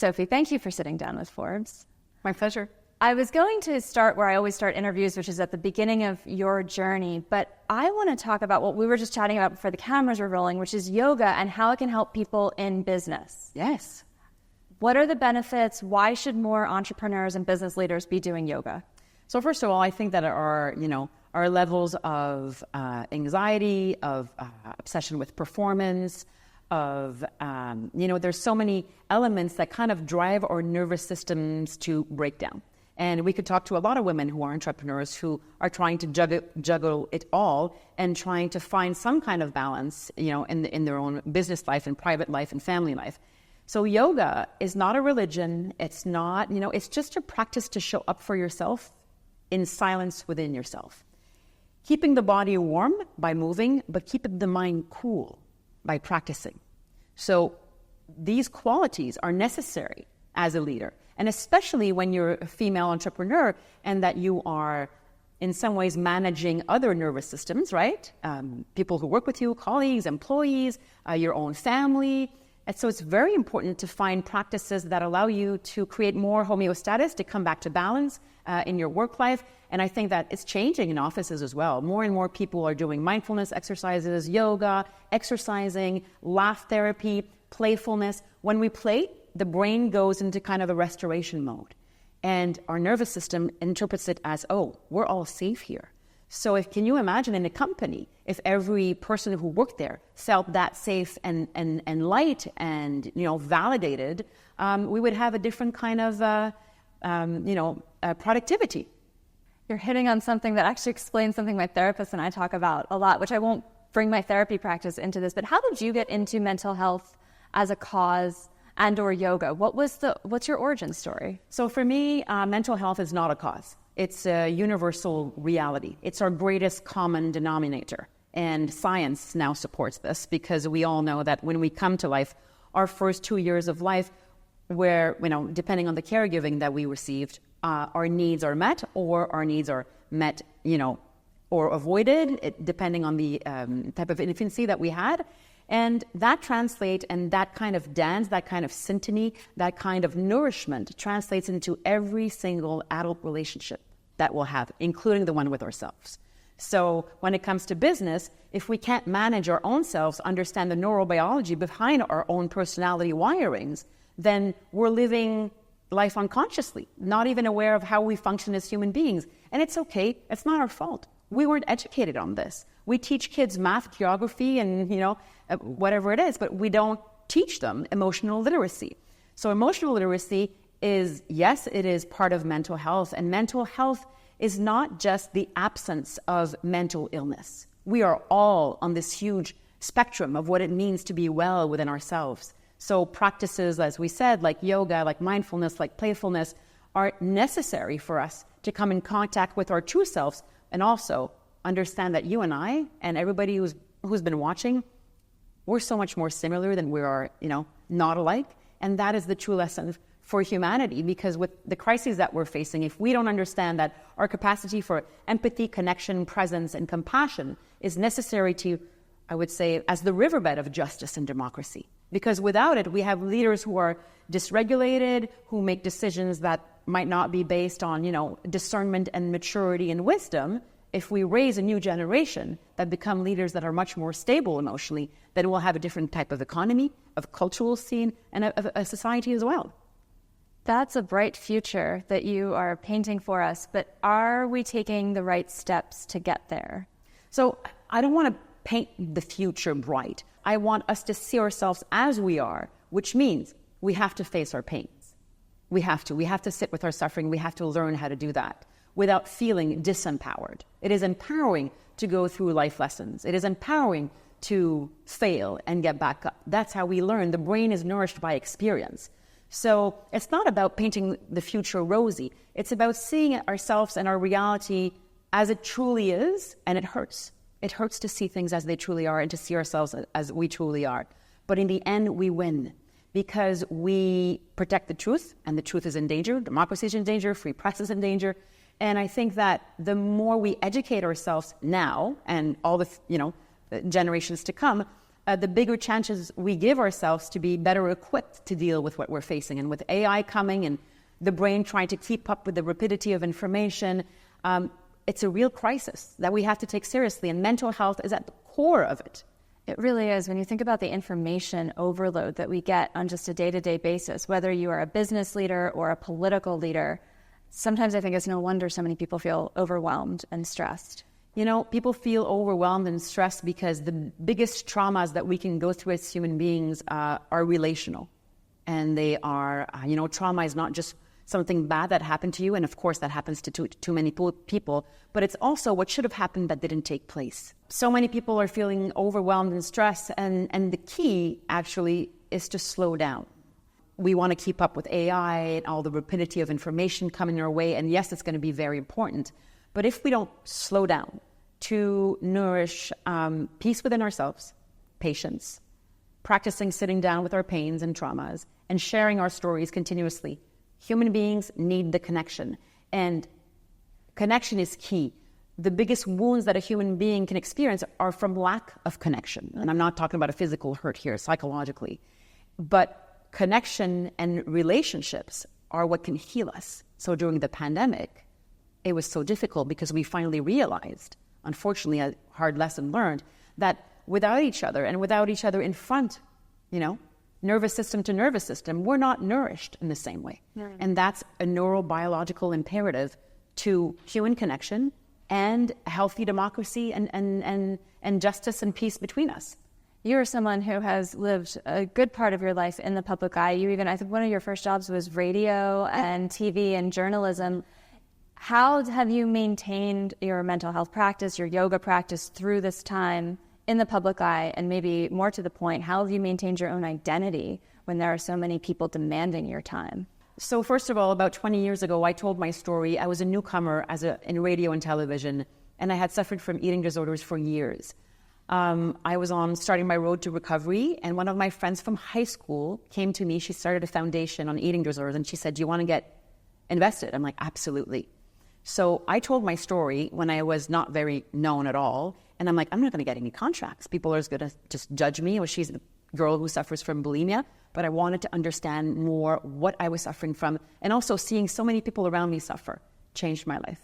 Sophie, thank you for sitting down with Forbes. My pleasure. I was going to start where I always start interviews, which is at the beginning of your journey, but I want to talk about what we were just chatting about before the cameras were rolling, which is yoga and how it can help people in business. Yes. What are the benefits? Why should more entrepreneurs and business leaders be doing yoga? So first of all, I think that our levels of anxiety, of obsession with performance, of, there's so many elements that kind of drive our nervous systems to break down. And we could talk to a lot of women who are entrepreneurs who are trying to juggle it all and trying to find some kind of balance, in their own business life and private life and family life. So yoga is not a religion. It's not, it's just a practice to show up for yourself in silence within yourself. Keeping the body warm by moving, but keeping the mind cool by practicing. So these qualities are necessary as a leader. And especially when you're a female entrepreneur and that you are in some ways managing other nervous systems, right? People who work with you, colleagues, employees, your own family. And so it's very important to find practices that allow you to create more homeostasis, to come back to balance in your work life. And I think that it's changing in offices as well. More and more people are doing mindfulness exercises, yoga, exercising, laugh therapy, playfulness. When we play, the brain goes into kind of a restoration mode. And our nervous system interprets it as, oh, we're all safe here. So can you imagine in a company, if every person who worked there felt that safe and light and, validated, we would have a different kind of, productivity. You're hitting on something that actually explains something my therapist and I talk about a lot, which I won't bring my therapy practice into this, but how did you get into mental health as a cause and or yoga? What's your origin story? So for me, mental health is not a cause. It's a universal reality. It's our greatest common denominator. And science now supports this because we all know that when we come to life, our first 2 years of life, where, depending on the caregiving that we received, our needs are met or our needs are met, or avoided, depending on the type of infancy that we had. And that translates, and that kind of dance, that kind of symphony, that kind of nourishment translates into every single adult relationship that we'll have, including the one with ourselves. So when it comes to business, if we can't manage our own selves, understand the neurobiology behind our own personality wirings, then we're living life unconsciously, not even aware of how we function as human beings. And it's okay. It's not our fault. We weren't educated on this. We teach kids math, geography, and, whatever it is, but we don't teach them emotional literacy. So emotional literacy is, yes, it is part of mental health. And mental health is not just the absence of mental illness. We are all on this huge spectrum of what it means to be well within ourselves. So practices, as we said, like yoga, like mindfulness, like playfulness, are necessary for us to come in contact with our true selves and also understand that you and I and everybody who's been watching, we're so much more similar than we are, not alike. And that is the true lesson for humanity, because with the crises that we're facing, if we don't understand that our capacity for empathy, connection, presence, and compassion is necessary to, I would say, as the riverbed of justice and democracy. Because without it, we have leaders who are dysregulated, who make decisions that might not be based on, discernment and maturity and wisdom. If we raise a new generation that become leaders that are much more stable emotionally, then we'll have a different type of economy, of cultural scene, and of a society as well. That's a bright future that you are painting for us, but are we taking the right steps to get there? So I don't want to paint the future bright. I want us to see ourselves as we are, which means we have to face our pains. We have to sit with our suffering. We have to learn how to do that without feeling disempowered. It is empowering to go through life lessons. It is empowering to fail and get back up. That's how we learn. The brain is nourished by experience. So it's not about painting the future rosy. It's about seeing ourselves and our reality as it truly is, and it hurts. It hurts to see things as they truly are and to see ourselves as we truly are. But in the end, we win because we protect the truth, and the truth is in danger. Democracy is in danger. Free press is in danger. And I think that the more we educate ourselves now and all the generations to come, the bigger chances we give ourselves to be better equipped to deal with what we're facing. And with AI coming and the brain trying to keep up with the rapidity of information, it's a real crisis that we have to take seriously. And mental health is at the core of it. It really is. When you think about the information overload that we get on just a day-to-day basis, whether you are a business leader or a political leader, sometimes I think it's no wonder so many people feel overwhelmed and stressed. You know, people feel overwhelmed and stressed because the biggest traumas that we can go through as human beings are relational. And they are, trauma is not just something bad that happened to you, and of course that happens to too many people, but it's also what should have happened that didn't take place. So many people are feeling overwhelmed and stressed, and the key actually is to slow down. We want to keep up with AI and all the rapidity of information coming our way, and yes, it's going to be very important, but if we don't slow down to nourish peace within ourselves, patience, practicing sitting down with our pains and traumas, and sharing our stories continuously, human beings need the connection, and connection is key. The biggest wounds that a human being can experience are from lack of connection. And I'm not talking about a physical hurt here, psychologically. But connection and relationships are what can heal us. So during the pandemic, it was so difficult because we finally realized, unfortunately, a hard lesson learned, that without each other and without each other in front, nervous system to nervous system, we're not nourished in the same way. Mm. And that's a neurobiological imperative to human connection and a healthy democracy and justice and peace between us. You're someone who has lived a good part of your life in the public eye. I think one of your first jobs was radio and TV and journalism. How have you maintained your mental health practice, your yoga practice through this time in the public eye? And maybe more to the point, how have you maintained your own identity when there are so many people demanding your time? So first of all, about 20 years ago, I told my story. I was a newcomer in radio and television, and I had suffered from eating disorders for years. I was starting my road to recovery, and one of my friends from high school came to me. She started a foundation on eating disorders, and she said, "Do you want to get invested?" I'm like, "Absolutely." So I told my story when I was not very known at all, and I'm like, I'm not going to get any contracts. People are going to just judge me. Well, she's a girl who suffers from bulimia, but I wanted to understand more what I was suffering from, and also seeing so many people around me suffer changed my life.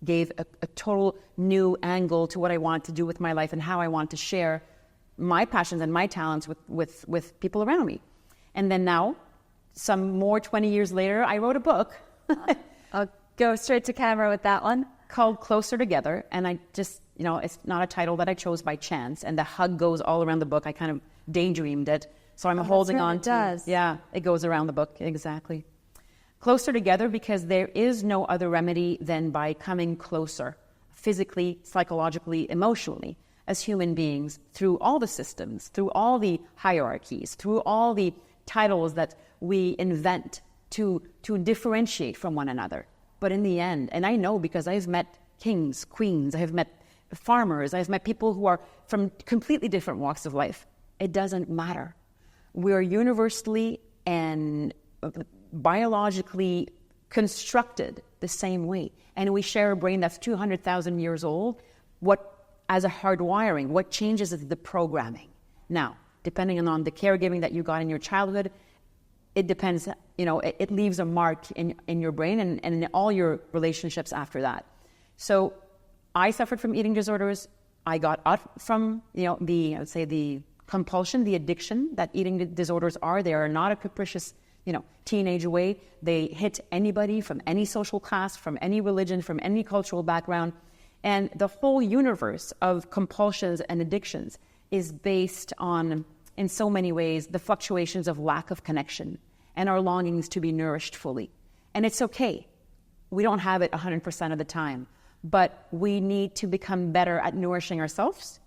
Gave a total new angle to what I wanted to do with my life and how I want to share my passions and my talents with people around me. And then now, some more 20 years later, I wrote a book. I'll go straight to camera with that one. Called Closer Together. And I just, it's not a title that I chose by chance. And the hug goes all around the book. I kind of daydreamed it. So I'm holding on to it. Does. Yeah, it goes around the book. Exactly. Closer together because there is no other remedy than by coming closer, physically, psychologically, emotionally, as human beings, through all the systems, through all the hierarchies, through all the titles that we invent to differentiate from one another. But in the end, and I know because I've met kings, queens, I have met farmers, I've met people who are from completely different walks of life. It doesn't matter. We are universally and biologically constructed the same way. And we share a brain that's 200,000 years old. As a hardwiring, what changes is the programming. Now, depending on the caregiving that you got in your childhood, it depends, it leaves a mark in your brain and in all your relationships after that. So I suffered from eating disorders. I got out from, the compulsion, the addiction that eating disorders are. They are not a capricious, teenage way. They hit anybody from any social class, from any religion, from any cultural background. And the whole universe of compulsions and addictions is based on, in so many ways, the fluctuations of lack of connection and our longings to be nourished fully. And it's okay. We don't have it 100% of the time, but we need to become better at nourishing ourselves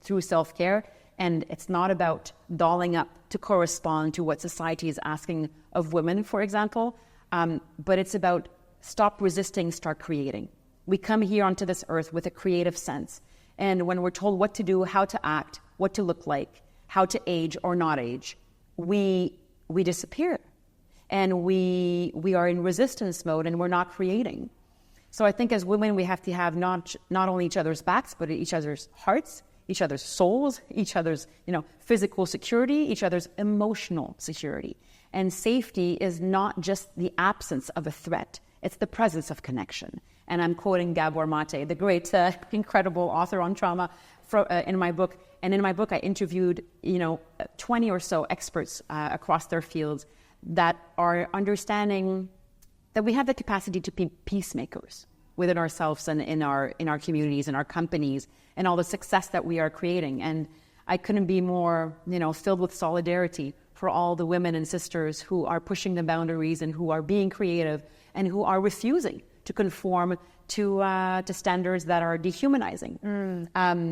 through self-care. And it's not about dolling up to correspond to what society is asking of women, for example, but it's about stop resisting, start creating. We come here onto this earth with a creative sense. And when we're told what to do, how to act, what to look like, how to age or not age, we disappear. And we are in resistance mode and we're not creating. So I think as women, we have to have not only each other's backs, but each other's hearts, each other's souls, each other's, physical security, each other's emotional security. And safety is not just the absence of a threat, it's the presence of connection. And I'm quoting Gabor Mate, the great, incredible author on trauma in my book. And in my book, I interviewed, 20 or so experts across their fields that are understanding that we have the capacity to be peacemakers within ourselves and in our communities and our companies and all the success that we are creating. And I couldn't be more, filled with solidarity for all the women and sisters who are pushing the boundaries and who are being creative and who are refusing to conform to standards that are dehumanizing.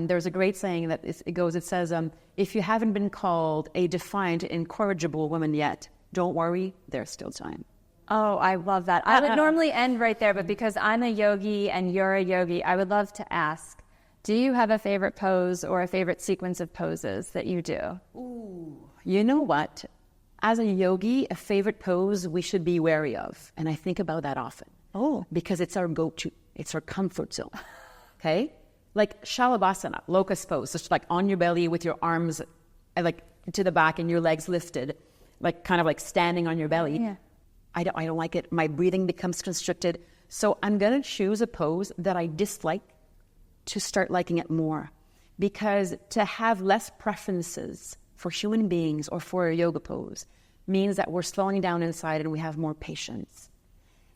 There's a great saying that it says, if you haven't been called a defiant, incorrigible woman yet, don't worry, there's still time. Oh, I love that. I would normally end right there, but because I'm a yogi and you're a yogi, I would love to ask, do you have a favorite pose or a favorite sequence of poses that you do? Ooh, you know what? As a yogi, a favorite pose we should be wary of. And I think about that often. Oh. Because it's our go-to. It's our comfort zone. Okay? Like Shalabhasana, locust pose. Just like on your belly with your arms like to the back and your legs lifted. Like kind of like standing on your belly. Yeah. I don't like it. My breathing becomes constricted. So I'm going to choose a pose that I dislike to start liking it more. Because to have less preferences for human beings or for a yoga pose means that we're slowing down inside and we have more patience.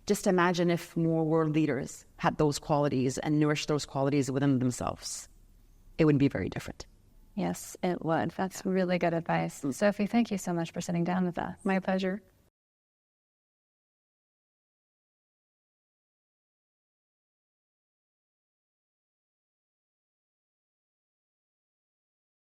Just imagine if more world leaders had those qualities and nourished those qualities within themselves. It would be very different. Yes, it would. That's really good advice. Sophie, thank you so much for sitting down with us. My pleasure.